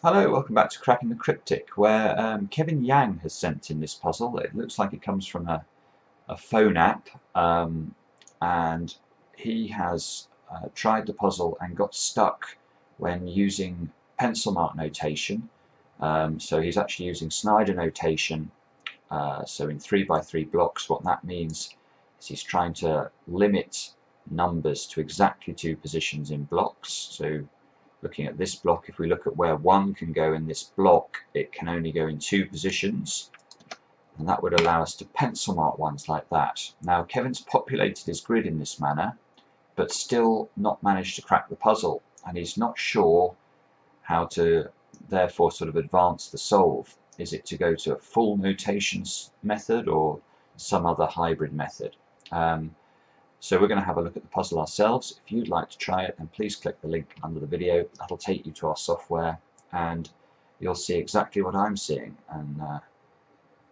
Hello, welcome back to Cracking the Cryptic, where Kevin Yang has sent in this puzzle. It looks like it comes from a phone app, and he has tried the puzzle and got stuck when using pencil mark notation. So he's actually using Snyder notation, so in 3 by 3 blocks. What that means is he's trying to limit numbers to exactly 2 positions in blocks. So looking at this block, if we look at where 1 can go in this block, it can only go in 2 positions, and that would allow us to pencil mark ones like that. Now Kevin's populated his grid in this manner, but still not managed to crack the puzzle, and he's not sure how to therefore sort of advance the solve. Is it to go to a full notations method or some other hybrid method? So we're going to have a look at the puzzle ourselves. If you'd like to try it, then please click the link under the video. That'll take you to our software, and you'll see exactly what I'm seeing and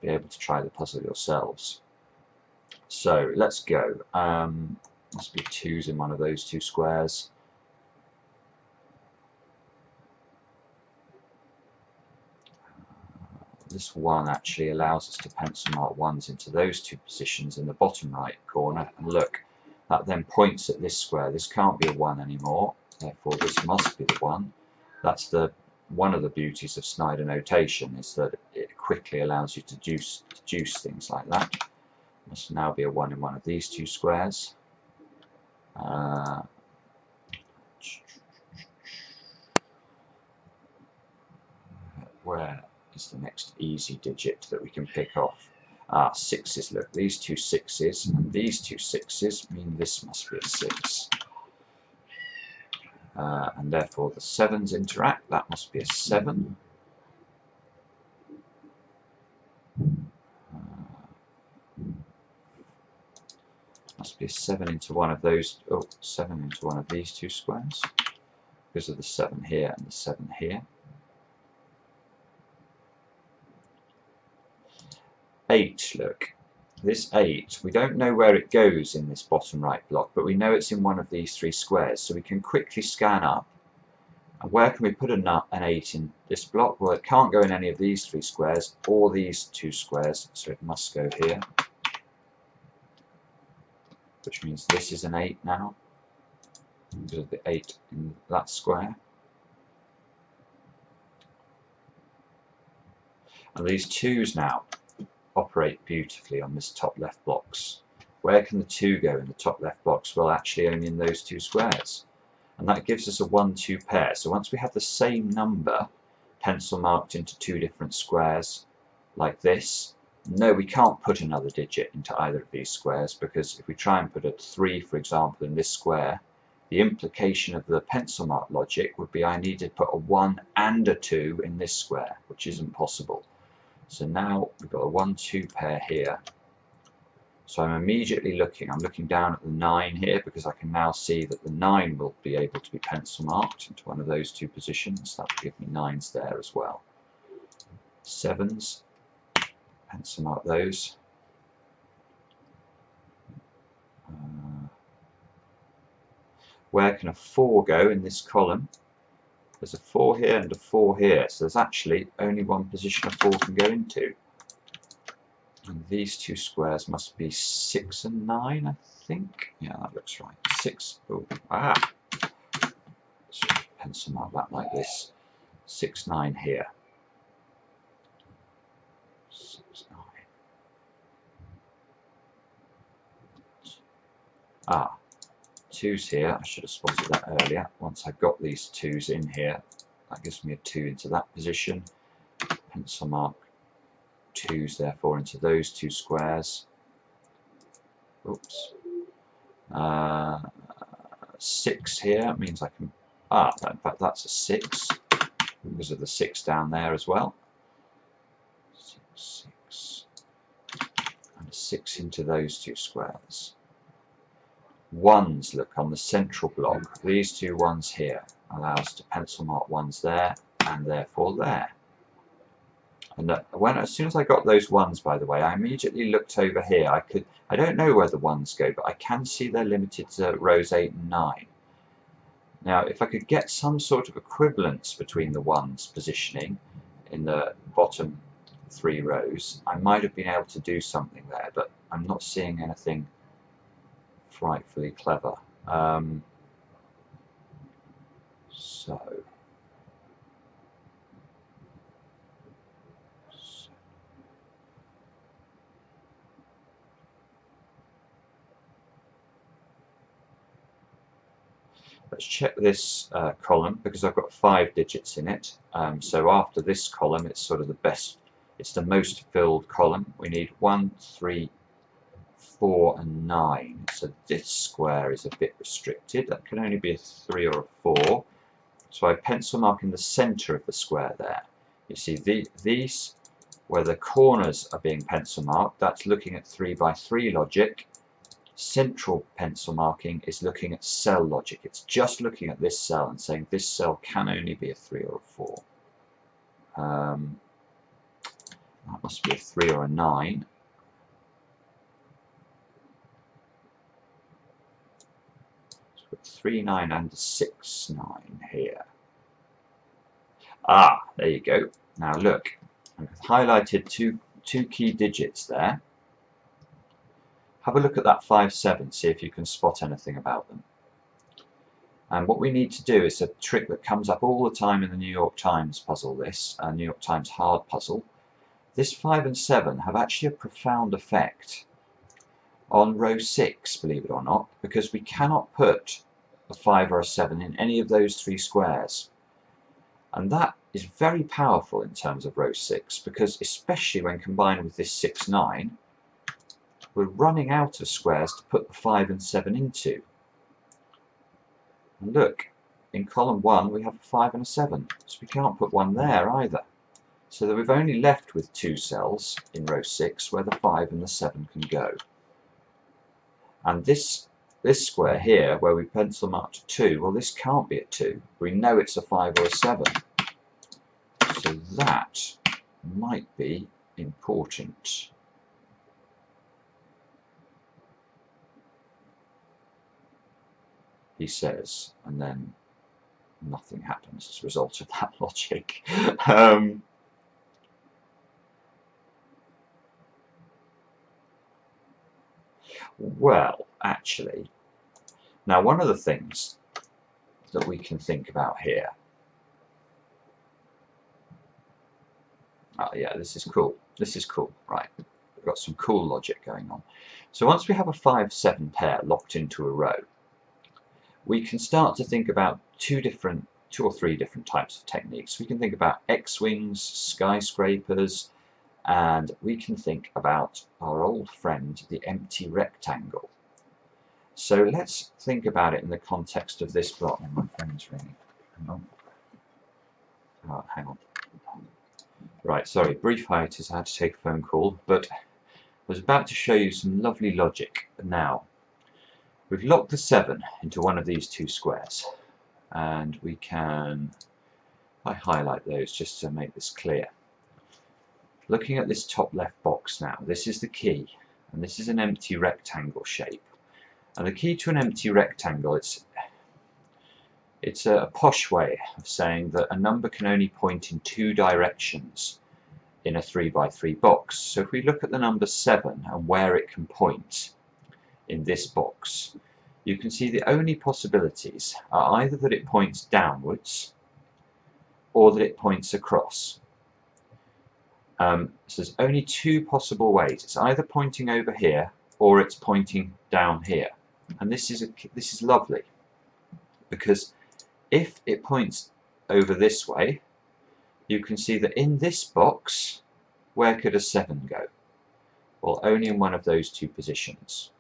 be able to try the puzzle yourselves. So let's go. Must be 2's in one of those 2 squares. This 1 actually allows us to pencil mark 1's into those 2 positions in the bottom right corner, and look, that then points at this square. This can't be a 1 anymore, therefore this must be the 1. That's one of the beauties of Snyder notation, is that it quickly allows you to deduce things like that. Must now be a 1 in one of these 2 squares. Where is the next easy digit that we can pick off? 6's. Look, these 2 6's and these 2 6's mean this must be a 6. And therefore the 7's interact. That must be a 7. Must be a 7 into one of those. 7 into one of these 2 squares because of the 7 here and the 7 here. 8, look. This 8, we don't know where it goes in this bottom right block, but we know it's in one of these 3 squares, so we can quickly scan up. And where can we put an 8 in this block? Well, it can't go in any of these 3 squares or these 2 squares, so it must go here, which means this is an 8 now, because of the 8 in that square. And these 2's now operate beautifully on this top left box. Where can the 2 go in the top left box? Well, actually only in those 2 squares. And that gives us a 1-2 pair. So once we have the same number pencil marked into 2 different squares like this, no, we can't put another digit into either of these squares, because if we try and put a 3, for example, in this square, the implication of the pencil mark logic would be I need to put a 1 and a 2 in this square, which isn't possible. So now we've got a 1-2 pair here. So I'm immediately I'm looking down at the 9 here, because I can now see that the 9 will be able to be pencil marked into one of those 2 positions. That will give me 9's there as well. 7's, pencil mark those. Where can a 4 go in this column? There's a 4 here and a 4 here, so there's actually only one position a 4 can go into. And these 2 squares must be 6 and 9, I think. Yeah, that looks right. 6. Let's pencil mark that like this. 6, 9 here. 6, 9. 2's here. I should have spotted that earlier. Once I've got these 2's in here, that gives me a 2 into that position. Pencil mark 2's therefore into those 2 squares. Oops. 6 here means I can. In fact, that's a 6 because of the 6 down there as well. 6, 6, and a 6 into those 2 squares. 1's, look, on the central block. These 2 1's here allow us to pencil mark 1's there and therefore there. And as soon as I got those 1's, by the way, I immediately looked over here. I don't know where the 1's go, but I can see they're limited to rows 8 and 9. Now, if I could get some sort of equivalence between the ones positioning in the bottom 3 rows, I might have been able to do something there, but I'm not seeing anything frightfully clever. So let's check this column, because I've got 5 digits in it. So after this column, it's sort of the best, it's the most filled column. We need 1, 3, 4 and 9. So this square is a bit restricted. That can only be a 3 or a 4. So I pencil mark in the center of the square there. You see these, where the corners are being pencil marked, that's looking at 3 by 3 logic. Central pencil marking is looking at cell logic. It's just looking at this cell and saying this cell can only be a 3 or a 4. That must be a 3 or a 9. So we've got 3, 9 and a 6, 9 here. Ah, there you go. Now look, I've highlighted two key digits there. Have a look at that 5, 7, see if you can spot anything about them. And what we need to do is a trick that comes up all the time in the New York Times puzzle, this New York Times hard puzzle. This 5 and 7 have actually a profound effect on row 6, believe it or not, because we cannot put a 5 or a 7 in any of those 3 squares. And that is very powerful in terms of row 6, because especially when combined with this 6, 9, we're running out of squares to put the 5 and 7 into. And look, in column 1 we have a 5 and a 7, so we can't put one there either. So that we've only left with 2 cells in row 6 where the 5 and the 7 can go. And this square here, where we pencil marked a 2, well, this can't be a 2. We know it's a 5 or a 7. So that might be important. He says, and then nothing happens as a result of that logic. Well, actually, now one of the things that we can think about here, oh yeah, this is cool, right, we've got some cool logic going on. So once we have a 5, 7 pair locked into a row, we can start to think about two or three different types of techniques. We can think about X-wings, skyscrapers, and we can think about our old friend, the empty rectangle. So let's think about it in the context of this block. And my phone's ringing. Hang on. Oh, hang on. Right, sorry, brief hiatus. I had to take a phone call, but I was about to show you some lovely logic. Now, we've locked the 7 into one of these 2 squares, and we can, I highlight those just to make this clear. Looking at this top left box now, this is the key, and this is an empty rectangle shape. And the key to an empty rectangle, it's a posh way of saying that a number can only point in 2 directions in a 3 by 3 box. So if we look at the number 7 and where it can point in this box, you can see the only possibilities are either that it points downwards or that it points across. So there's only 2 possible ways. It's either pointing over here or it's pointing down here. And this is lovely, because if it points over this way, you can see that in this box, where could a 7 go? Well, only in one of those 2 positions.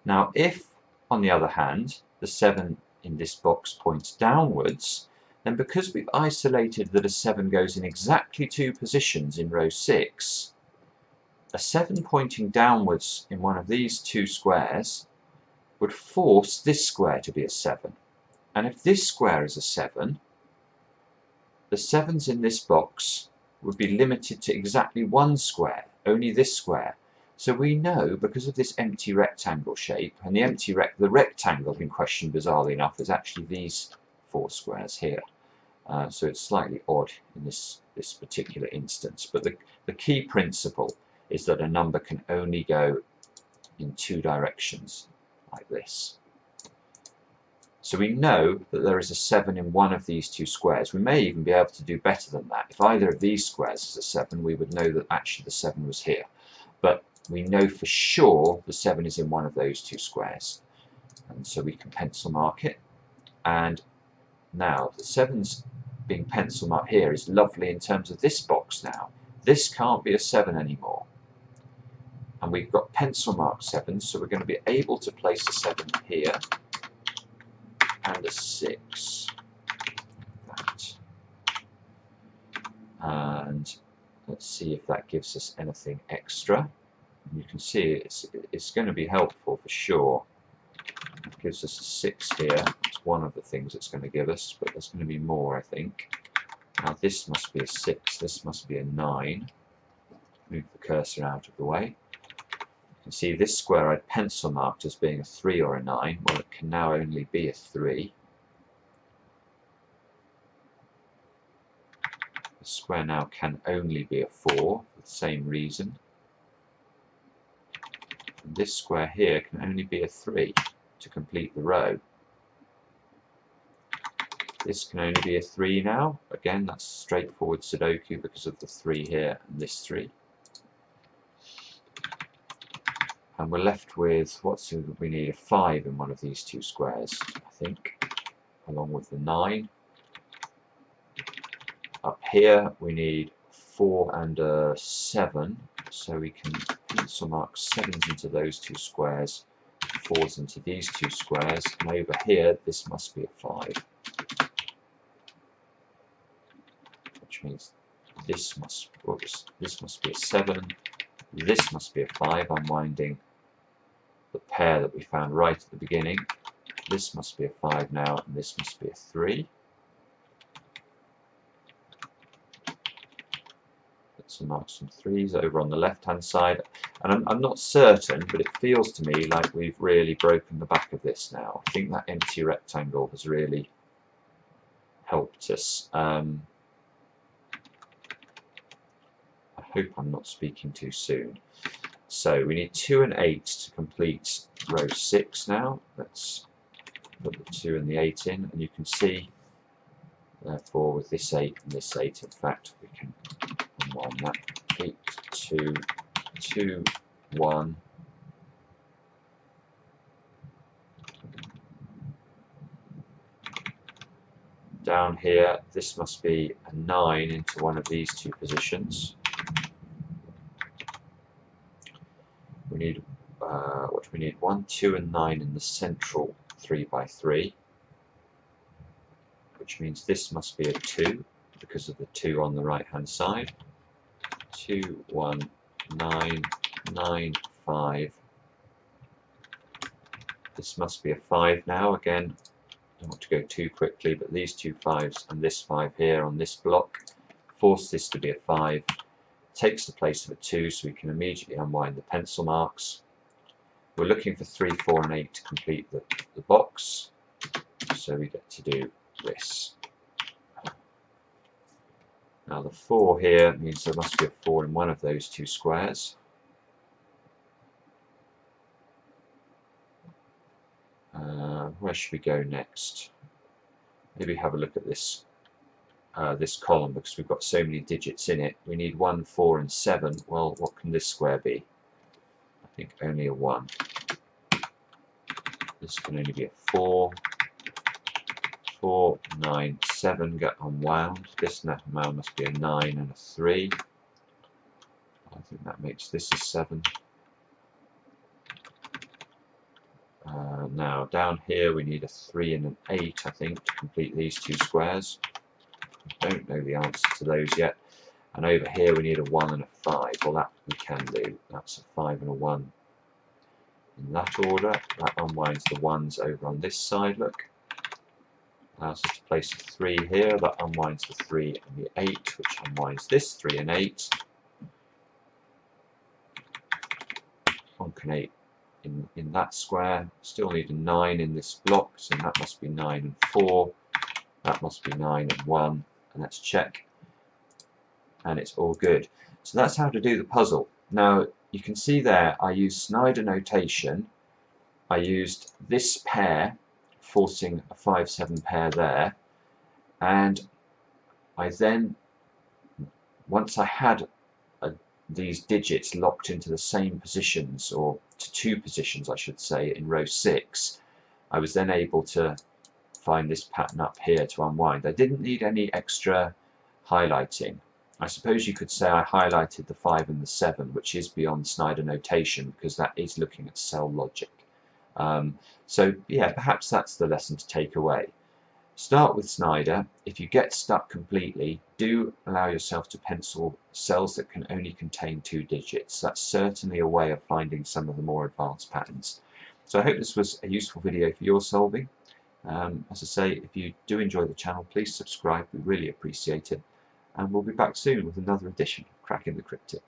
Now, if, on the other hand, the 7 in this box points downwards, then because we've isolated that a 7 goes in exactly 2 positions in row 6, a 7 pointing downwards in one of these 2 squares would force this square to be a 7. And if this square is a 7, the 7s in this box would be limited to exactly 1 square, only this square. So we know, because of this empty rectangle shape, and the rectangle in question, bizarrely enough, is actually these 4 squares here. So it's slightly odd in this particular instance. But the key principle is that a number can only go in 2 directions, like this. So we know that there is a 7 in one of these 2 squares. We may even be able to do better than that. If either of these squares is a 7, we would know that actually the 7 was here. But we know for sure the 7 is in one of those 2 squares. And so we can pencil mark it. And now the 7's being pencil marked here is lovely in terms of this box now. This can't be a 7 anymore. And we've got pencil marked 7, so we're going to be able to place a 7 here and a 6. That. And let's see if that gives us anything extra. You can see it's going to be helpful for sure. It gives us a 6 here. It's one of the things it's going to give us, but there's going to be more, I think. Now this must be a 6, this must be a 9. Move the cursor out of the way. You can see this square I'd pencil marked as being a 3 or a 9. Well, it can now only be a 3. The square now can only be a 4 for the same reason. And this square here can only be a 3 to complete the row. This can only be a 3 now. Again, that's straightforward Sudoku because of the 3 here and this 3. And we're left with, we need a 5 in one of these 2 squares, I think, along with the 9. Up here we need 4 and a 7, so we can pencil mark 7s into those 2 squares, 4s into these 2 squares, and over here this must be a 5. Which means this must be a 7, this must be a 5, unwinding the pair that we found right at the beginning. This must be a 5 now, and this must be a 3. Let's mark some 3s over on the left hand side, and I'm not certain, but it feels to me like we've really broken the back of this now. I think that empty rectangle has really helped us. I hope I'm not speaking too soon. So we need 2 and 8 to complete row 6 now. Let's put the 2 and the 8 in, and you can see, therefore, with this 8 and this 8, in fact, we can unwind that. 8, 2, 2, 1. Down here, this must be a 9 into one of these 2 positions. We need, what do we need? 1, 2 and 9 in the central 3x3, which means this must be a 2 because of the 2 on the right hand side. 2, 1, 9, 9, 5. This must be a 5 now. Again, I don't want to go too quickly, but these 2 5s and this 5 here on this block force this to be a 5. Takes the place of a 2, so we can immediately unwind the pencil marks. We're looking for 3, 4 and 8 to complete the box, so we get to do this. Now the 4 here means there must be a 4 in one of those 2 squares. Where should we go next? Maybe have a look at this this column, because we've got so many digits in it. We need 1, 4 and 7. Well, what can this square be? I think only a 1. This can only be a 4. 4, 9, 7 get unwound. This now must be a 9 and a 3. I think that makes this a 7. Now down here we need a 3 and an 8, I think, to complete these 2 squares. I don't know the answer to those yet. And over here we need a 1 and a 5. Well, that we can do. That's a 5 and a 1 in that order. That unwinds the 1s over on this side, look. Allows us to place a 3 here. That unwinds the 3 and the 8, which unwinds this 3 and 8. concatenate in that square. Still need a 9 in this block, so that must be 9 and 4. That must be 9 and 1. And let's check. And it's all good. So that's how to do the puzzle. Now you can see there I used Snyder notation. I used this pair, forcing a 5-7 pair there, and I then, once I had these digits locked into the same positions, or to 2 positions I should say, in row 6, I was then able to find this pattern up here to unwind. I didn't need any extra highlighting. I suppose you could say I highlighted the 5 and the 7, which is beyond Snyder notation because that is looking at cell logic. So yeah, perhaps that's the lesson to take away. Start with Snyder. If you get stuck completely, do allow yourself to pencil cells that can only contain 2 digits. That's certainly a way of finding some of the more advanced patterns. So I hope this was a useful video for your solving. As I say, if you do enjoy the channel, please subscribe. We really appreciate it. And we'll be back soon with another edition of Cracking the Cryptic.